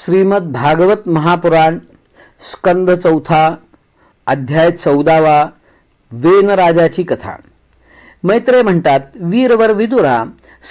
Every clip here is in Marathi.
श्रीमद भागवत महापुराण स्कंद 4 अध्याय 14 वेन राजाची कथा। मैत्रेय म्हणतात, वीरवर विदुरा,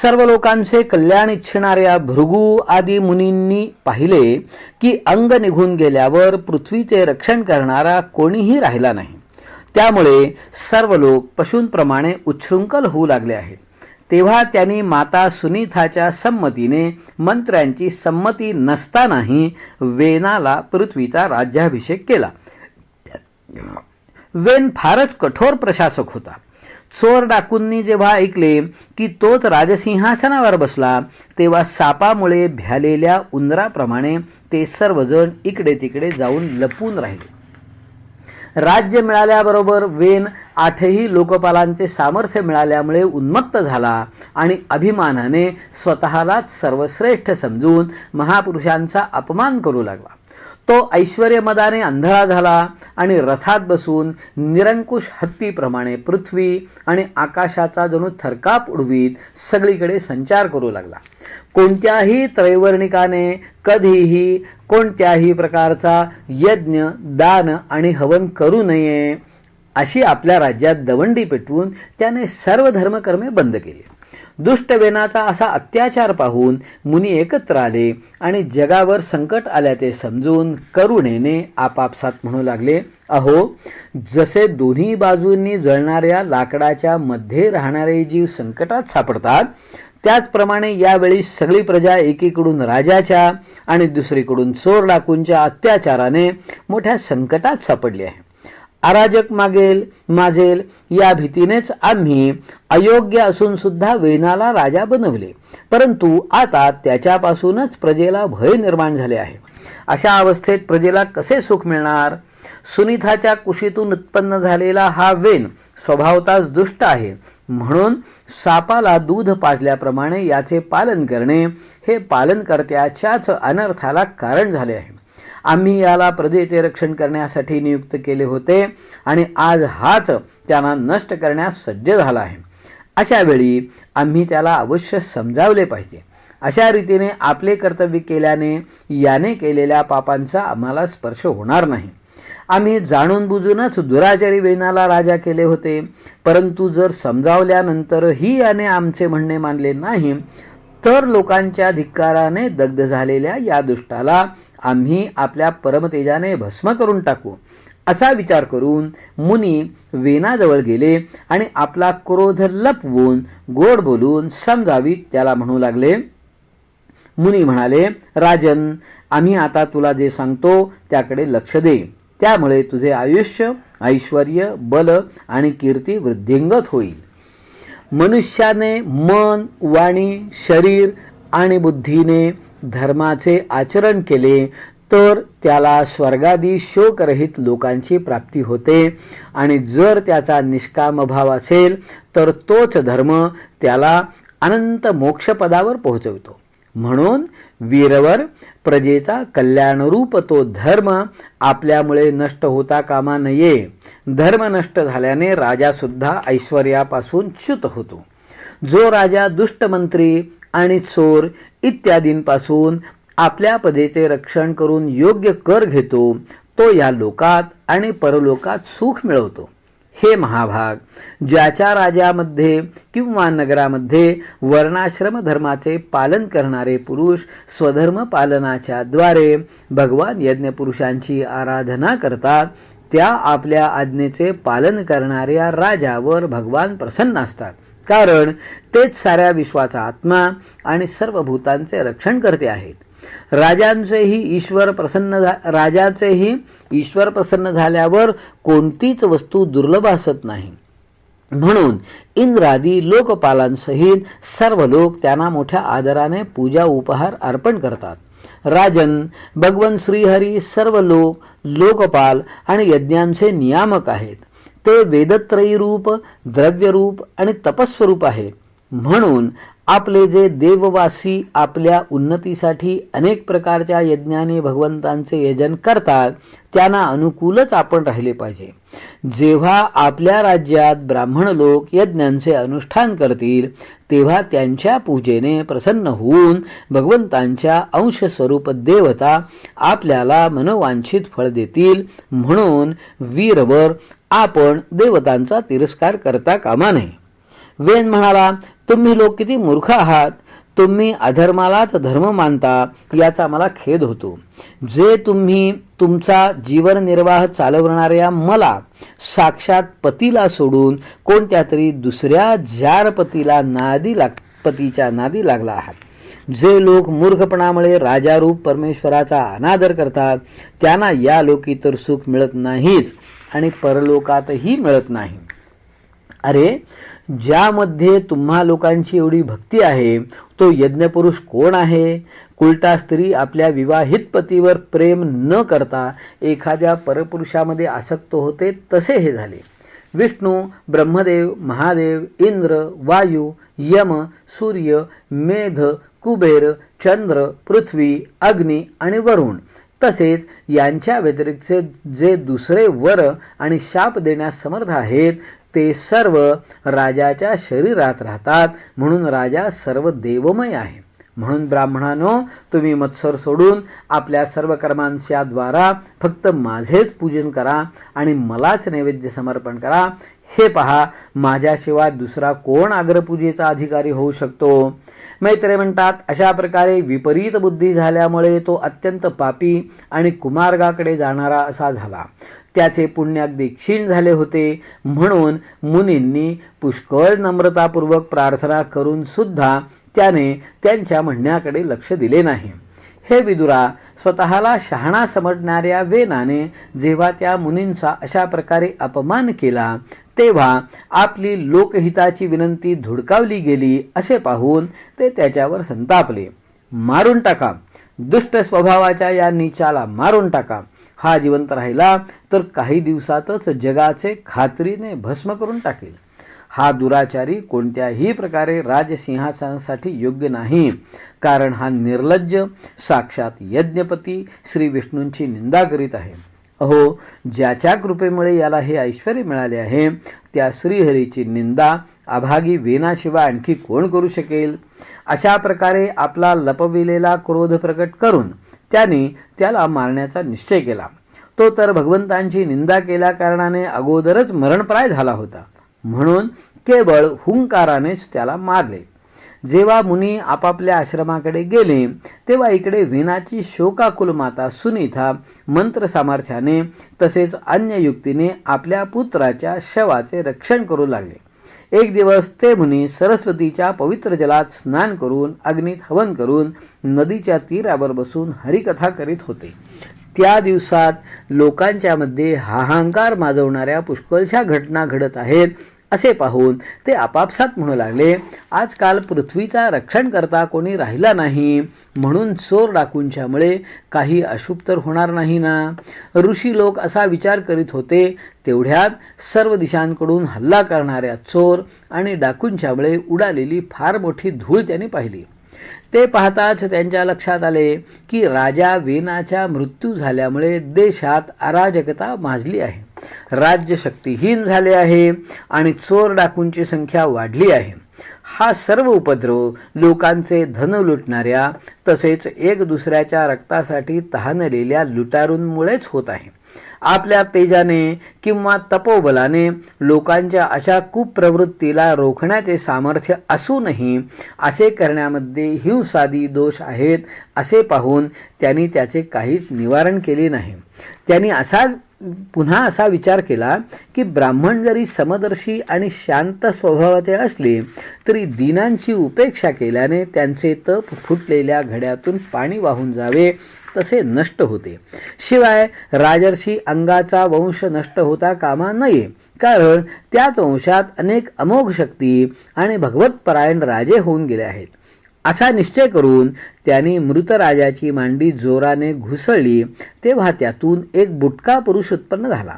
सर्व लोकांचे कल्याण इच्छिणाऱ्या भृगु आदी मुनींनी पाहिले की अंग निघून गेल्यावर पृथ्वीचे रक्षण करणारा कोणीही राहिला नाही। त्यामुळे सर्व लोक पशूंप्रमाणे उच्छृंखल होऊ लागले आहेत। तेव्हा त्यांनी माता सुनीताच्या संमतीने मंत्र्यांची संमती नसतानाही वेनाला पृथ्वीचा राज्याभिषेक केला। वेन फारच कठोर प्रशासक होता। चोर डाकूंनी जेव्हा ऐकले की तोच राजसिंहासनावर बसला, तेव्हा सापामुळे भ्यालेल्या उंदराप्रमाणे ते सर्वजण इकडे तिकडे जाऊन लपून राहिले। राज्य मिळाल्याबरोबर वेन 8ही लोकपालांचे सामर्थ्य मिळाल्यामुळे उन्मत्त झाला आणि अभिमानाने स्वतःलाच सर्वश्रेष्ठ समजून महापुरुषांचा अपमान करू लागला। तो ऐश्वर्यमदाने अंधळा झाला आणि रथात बसून निरंकुश हत्तीप्रमाणे पृथ्वी आणि आकाशाचा जणू थरकाप उडवीत सगळीकडे संचार करू लागला। कोणत्याही त्रैवर्णिकाने कधीही कोणत्याही प्रकारचा यज्ञ, दान आणि हवन करू नये अशी आपल्या राज्यात दवंडी पेटवून त्याने सर्व धर्मकर्मे बंद केली। दुष्ट वेनाचा असा अत्याचार पाहून मुनी एकत्र आले आणि जगावर संकट आल्याचे समजून करुणेने आपापसात म्हणू लागले, अहो, जसे दोन्ही बाजूंनी जळणाऱ्या लाकडाच्या मध्ये राहणारे जीव संकटात सापडतात, त्याचप्रमाणे यावेळी सगळी प्रजा एकीकडून राजाच्या आणि दुसरीकडून चोर डाकूंच्या अत्याचाराने मोठ्या संकटात सापडली आहे। अराजक माजेल या भीतीनेच आम्ही अयोग्य असून सुद्धा वेनाला राजा बनवले, परंतु आता त्याच्यापासूनच प्रजेला भय निर्माण झाले आहे। अशा अवस्थेत प्रजेला कसे सुख मिळणार? सुनीताच्या कुशीतून उत्पन्न झालेला हा वेन स्वभावताच दुष्ट आहे, म्हणून सापाला दूध पाजल्याप्रमाणे याचे पालन करणे हे पालनकर्त्याच्याच अनर्थाला कारण झाले आहे। आम्ही याला प्रजेचे रक्षण करण्यासाठी नियुक्त केले होते आणि आज हाच त्यांना नष्ट करण्यास सज्ज झाला आहे। अशा वेळी आम्ही त्याला अवश्य समजावले पाहिजे। अशा रीतीने आपले कर्तव्य केल्याने याने केलेल्या पापांचा आम्हाला स्पर्श होणार नाही। आम्ही जाणून बुजूनच दुराचारी वेनाला राजा केले होते, परंतु जर समजावल्यानंतरही याने आमचे म्हणणे मानले नाही, तर लोकांच्या धिक्काराने दग्ध झालेल्या या दुष्टाला आम्ही आपल्या परमतेजाने भस्म करून टाकू। असा विचार करून मुनी वेनाजवळ गेले आणि आपला क्रोध लपवून गोड बोलून समजावीत त्याला म्हणू लागले। मुनी म्हणाले, राजन, आम्ही आता तुला जे सांगतो त्याकडे लक्ष दे, त्यामुळे तुझे आयुष्य, ऐश्वर्य, बल आणि कीर्ती वृद्धिंगत होईल। मनुष्याने मन, वाणी, शरीर आणि बुद्धीने धर्माचे आचरण केले तर त्याला स्वर्गादी शोकरहित लोकांची प्राप्ती होते, आणि जर त्याचा निष्काम भाव असेल तर तोच धर्म त्याला अनंत मोक्षपदावर पोहोचवितो। म्हणून वीरवर, प्रजेचा कल्याणरूप तो धर्म आपल्यामुळे नष्ट होता कामा नये। धर्म नष्ट झाल्याने राजा सुद्धा ऐश्वर्यापासून च्युत होतो। जो राजा दुष्ट मंत्री आणि चोर इत्यादींपासून आपल्या प्रजेचे रक्षण करून योग्य कर घेतो, तो या लोकात आणि परलोकात सुख मिळवतो। हे महाभाग, ज्याच्या राज्यामध्ये किंवा नगरामध्ये वर्णाश्रम धर्माचे पालन करणारे पुरुष स्वधर्म पालनाच्या द्वारे भगवान यज्ञपुरुषांची आराधना करतात, त्या आपल्या आज्ञेचे पालन करणाऱ्या राजावर भगवान प्रसन्न असतात, कारण तेच साऱ्या विश्वाचा आत्मा आणि सर्व भूतांचे रक्षण करते आहेत। राजांचेही ईश्वर प्रसन्न झाल्यावर कोणतीच वस्तू दुर्लभ असत नाही, म्हणून इंद्रादी लोकपालांसहित सर्व लोक त्यांना मोठ्या आदराने पूजा उपहार अर्पण करतात। राजन, भगवान श्रीहरी सर्व लोकपाल आणि यज्ञांचे नियामक आहेत। ते वेदत्रयी रूप, द्रव्यरूप आणि तपस्वरूप आहेत, म्हणून आपले जे देववासी आपल्या उन्नतीसाठी अनेक प्रकारच्या यज्ञाने भगवंतांचे यजन करतात त्यांना अनुकूलच आपण राहिले पाहिजे. जेव्हा आपल्या राज्यात ब्राह्मण लोक यज्ञांचे अनुष्ठान करतील तेव्हा त्यांच्या पूजेने प्रसन्न होऊन भगवंतांच्या अंश स्वरूप देवता आपल्याला मनोवांछित फळ देतील. म्हणून वीरवर आपण देवतांचा तिरस्कार करता कामा नये. वेन म्हणाला, तुम्ही लोक किती मूर्ख आहात. तुम्ही अधर्मालाच धर्म मानता याचा मला खेद होतो. जे तुम्ही तुमचा जीवननिर्वाह चालवणाऱ्या मला साक्षात पतीला सोडून कोणत्या तरी दुसऱ्या जार पतीच्या नादी लागला आहात. जे लोक मूर्खपणामुळे राजारूप परमेश्वराचा अनादर करतात त्यांना या लोकी तर सुख मिळत नाहीच आणि परलोकातही मिळत नाही. अरे, ज्यामध्ये तुम्हा लोकांची एवढी भक्ती आहे तो यज्ञपुरुष कोण आहे? कुलटा स्त्री आपल्या विवाहित पतीवर प्रेम न करता एखाद्या परपुरुषामध्ये आसक्त होते तसे हे झाले. विष्णू, ब्रह्मदेव, महादेव, इंद्र, वायू, यम, सूर्य, मेघ, कुबेर, चंद्र, पृथ्वी, अग्नी आणि वरुण तसेच यांच्या व्यतिरिक्त जे दुसरे वर आणि शाप देण्यास समर्थ आहेत ते सर्व राजाच्या शरीरात राहतात. म्हणून राजा सर्व देवमय आहे. म्हणून ब्राह्मणांनो, तुम्ही मत्सर सोडून आपल्या सर्व कर्मांच्या द्वारा फक्त माझेच पूजन करा आणि मलाच नैवेद्य समर्पण करा. हे पहा, माझ्याशिवाय दुसरा कोण अग्रपूजेचा अधिकारी होऊ शकतो? मैत्रेय म्हणतात, अशा प्रकारे विपरीत बुद्धी झाल्यामुळे तो अत्यंत पापी आणि कुमार्गाकडे जाणारा असा झाला. त्याचे पुण्य अगदी क्षीण झाले होते. म्हणून मुनींनी पुष्कळ नम्रतापूर्वक प्रार्थना करून सुद्धा त्याने त्यांच्या म्हणण्याकडे लक्ष दिले नाही. हे विदुरा, स्वतःला शहाणा समजणाऱ्या वेनाने जेव्हा त्या मुनींचा अशा प्रकारे अपमान केला तेव्हा आपली लोकहिताची विनंती धुडकावली गेली असे पाहून ते त्याच्यावर संतापले. मारून टाका, दुष्ट स्वभावाच्या या नीचाला मारून टाका. हा जिवंत राहिला तर काही दिवसातच जगाचे खात्रीने भस्म करून टाकेल. हा दुराचारी कोणत्याही प्रकारे राजसिंहासनासाठी योग्य नाही, कारण हा निर्लज्ज साक्षात यज्ञपती श्री विष्णूंची निंदा करीत आहे. अहो, ज्याच्या कृपेमुळे याला हे ऐश्वर्य मिळाले आहे त्या श्रीहरीची निंदा अभागी वेनाशिवाय आणखी कोण करू शकेल? अशा प्रकारे आपला लपविलेला क्रोध प्रकट करून त्याने त्याला मारण्याचा निश्चय केला. तो तर भगवंतांची निंदा केल्या कारणाने अगोदरच मरणप्राय झाला होता. म्हणून केवळ हुंकारानेच त्याला मारले. जेव्हा मुनी आपापल्या आश्रमाकडे गेले तेव्हा इकडे वेनाची शोकाकुल माता सुनीता मंत्र सामर्थ्याने तसेच अन्य युक्तीने आपल्या पुत्राच्या शवाचे रक्षण करू लागले. एक दिवस ते मुनी सरस्वतीच्या पवित्र जलात स्नान करून अग्नीत हवन करून नदीच्या तीरावर बसून हरिकथा करीत होते. त्या दिवसात लोकांच्या मध्ये हाहाकार माजवणाऱ्या पुष्कळशा घटना घडत आहेत असे पाहून ते आपापसात म्हणू लागले, आजकाल पृथ्वीचा रक्षण करता कोणी राहिला नाही, म्हणून चोर डाकूंच्यामुळे काही अशुभ तर होणार नाही ना. ऋषी लोक असा विचार करीत होते. तेवढ्यात सर्व दिशांकडून हल्ला करणाऱ्या चोर आणि डाकूंच्यामुळे उडालेली फार मोठी धूळ त्यांनी पाहिली. ते पाहताच त्यांच्या लक्षात आले की राजा वेनाच्या मृत्यू झाल्यामुळे देशात अराजकता माजली आहे, राज्य शक्तिहीन झाले आहे आणि चोर डाकूंची संख्या वाढली आहे. हा सर्व उपद्रव लोकांचे धन लुटणाऱ्या तसेच एक दुसऱ्याच्या रक्तासाठी तहानलेल्या लुटारूंमुळेच होत आहे. आपल्या तेजाने किंवा तपोबलाने लोकांच्या अशा कुप्रवृत्तीला रोखण्याचे सामर्थ्य असूनही असे करण्यामध्ये हिंसादी दोष आहेत असे पाहून त्यांनी त्याचे काहीच निवारण केले नाही. त्यांनी पुन्हा असा विचार केला की ब्राह्मण जरी समदर्शी आणि शांत स्वभावाचे असले तरी दीनांची उपेक्षा केल्याने त्यांचे तप फुटलेल्या घड्यातून पाणी वाहून जावे तसे नष्ट होते. शिवाय राजर्षी अंगाचा वंश नष्ट होता कामा नये, कारण त्याच वंशात अनेक अमोघ शक्ती आणि भगवतपरायण राजे होऊन गेले आहेत. असा निश्चय करून त्यांनी मृत राजाची मांडी जोराने घुसळली तेव्हा त्यातून एक बुटका पुरुष उत्पन्न झाला.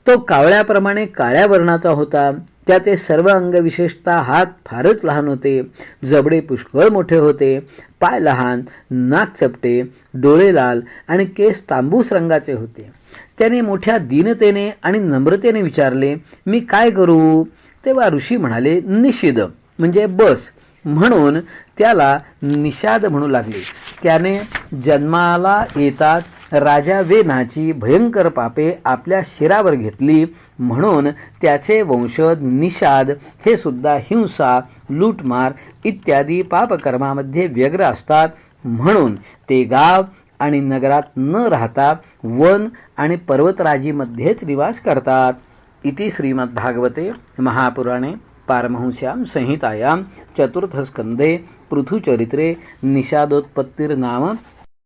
तो कावळ्याप्रमाणे काळ्या वर्णाचा होता. त्याचे सर्व अंग विशेषतः हात फारच लहान होते, जबडे पुष्कळ मोठे होते, पाय लहान, नाक चपटे, डोळे लाल आणि केस तांबूस रंगाचे होते. त्याने मोठ्या दीनतेने आणि नम्रतेने विचारले, मी काय करू? तेव्हा ऋषी म्हणाले, निषिद म्हणजे बस. म्हणून त्याला निषाद म्हणू लागले. त्याने जन्माला येताच राजा वेनाची भयंकर पापे आपल्या शिरावर घेतली, म्हणून त्याचे वंशज निषाद हे सुद्धा हिंसा, लूटमार इत्यादी पापकर्मामध्ये व्यग्र असतात. म्हणून ते गाव आणि नगरात न राहता वन आणि पर्वतराजीमध्येच निवास करतात. इति श्रीमद्भागवते महापुराणे पारमहंस्यां संहितायां चतुर्थस्कंधे पृथुचरित्रे निषादोत्पत्तिर्नाम